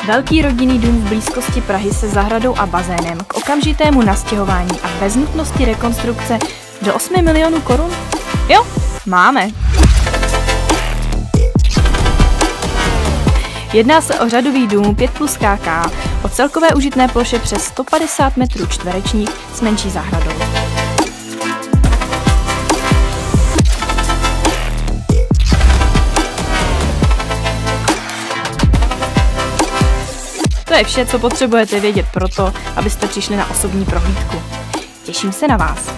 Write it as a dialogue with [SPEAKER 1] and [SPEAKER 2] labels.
[SPEAKER 1] Velký rodinný dům v blízkosti Prahy se zahradou a bazénem k okamžitému nastěhování a bez nutnosti rekonstrukce do 8 milionů korun? Jo, máme. Jedná se o řadový dům 5+ KK o celkové užitné ploše přes 150 m2 s menší zahradou. To je vše, co potřebujete vědět proto, abyste přišli na osobní prohlídku. Těším se na vás.